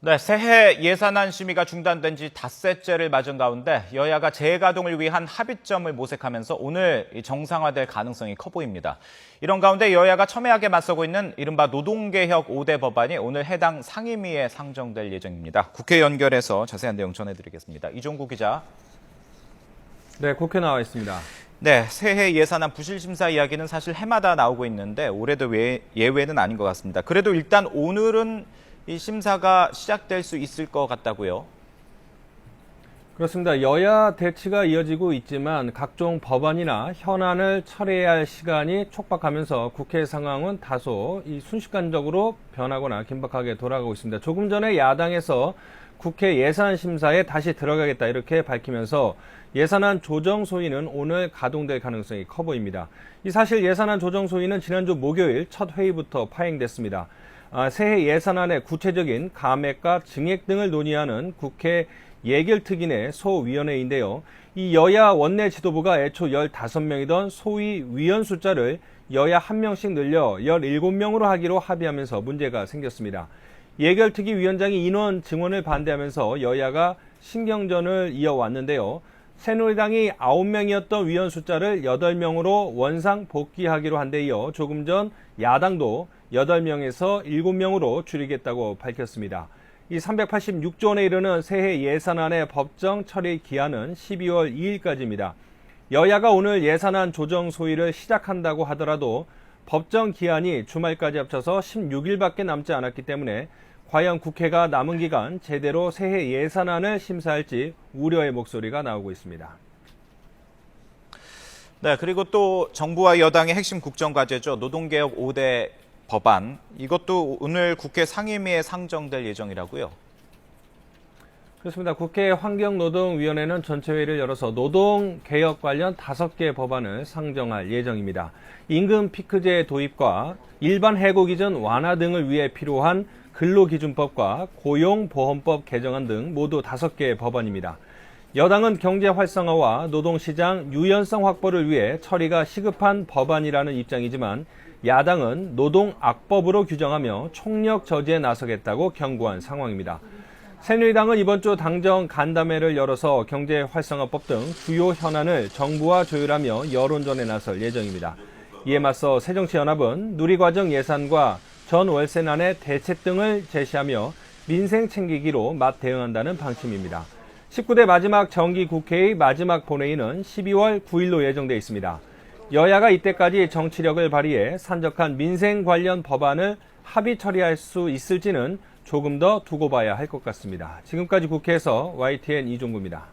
네, 새해 예산안 심의가 중단된 지 닷새째를 맞은 가운데 여야가 재가동을 위한 합의점을 모색하면서 오늘 정상화될 가능성이 커 보입니다. 이런 가운데 여야가 첨예하게 맞서고 있는 이른바 노동개혁 5대 법안이 오늘 해당 상임위에 상정될 예정입니다. 국회 연결해서 자세한 내용 전해드리겠습니다. 이종구 기자. 네, 국회 나와 있습니다. 네, 새해 예산안 부실심사 이야기는 사실 해마다 나오고 있는데 올해도 예외는 아닌 것 같습니다. 그래도 일단 오늘은 이 심사가 시작될 수 있을 것 같다고요? 그렇습니다. 여야 대치가 이어지고 있지만 각종 법안이나 현안을 처리해야 할 시간이 촉박하면서 국회 상황은 다소 순식간적으로 변하거나 긴박하게 돌아가고 있습니다. 조금 전에 야당에서 국회 예산 심사에 다시 들어가겠다 이렇게 밝히면서 예산안 조정 소위는 오늘 가동될 가능성이 커 보입니다. 사실 예산안 조정 소위는 지난주 목요일 첫 회의부터 파행됐습니다. 새해 예산안의 구체적인 감액과 증액 등을 논의하는 국회 예결특위의 소위원회인데요. 이 여야 원내 지도부가 애초 15명이던 소위 위원 숫자를 여야 1명씩 늘려 17명으로 하기로 합의하면서 문제가 생겼습니다. 예결특위 위원장이 인원 증원을 반대하면서 여야가 신경전을 이어왔는데요. 새누리당이 9명이었던 위원 숫자를 8명으로 원상 복귀하기로 한 데 이어 조금 전 야당도 8명에서 7명으로 줄이겠다고 밝혔습니다. 이 386조 원에 이르는 새해 예산안의 법정 처리 기한은 12월 2일까지입니다. 여야가 오늘 예산안 조정 소위를 시작한다고 하더라도 법정 기한이 주말까지 합쳐서 16일밖에 남지 않았기 때문에 과연 국회가 남은 기간 제대로 새해 예산안을 심사할지 우려의 목소리가 나오고 있습니다. 네, 그리고 또 정부와 여당의 핵심 국정과제죠. 노동개혁 5대 법안. 이것도 오늘 국회 상임위에 상정될 예정이라고요? 그렇습니다. 국회 환경노동위원회는 전체 회의를 열어서 노동개혁 관련 5개 법안을 상정할 예정입니다. 임금 피크제 도입과 일반 해고 기준 완화 등을 위해 필요한 근로기준법과 고용보험법 개정안 등 모두 5개의 법안입니다. 여당은 경제 활성화와 노동시장 유연성 확보를 위해 처리가 시급한 법안이라는 입장이지만 야당은 노동악법으로 규정하며 총력 저지에 나서겠다고 경고한 상황입니다. 새누리당은 이번 주 당정 간담회를 열어서 경제 활성화법 등 주요 현안을 정부와 조율하며 여론전에 나설 예정입니다. 이에 맞서 새정치연합은 누리과정 예산과 전월세난의 대책 등을 제시하며 민생 챙기기로 맞대응한다는 방침입니다. 19대 마지막 정기국회의 마지막 본회의는 12월 9일로 예정돼 있습니다. 여야가 이때까지 정치력을 발휘해 산적한 민생 관련 법안을 합의 처리할 수 있을지는 조금 더 두고 봐야 할 것 같습니다. 지금까지 국회에서 YTN 이종구입니다.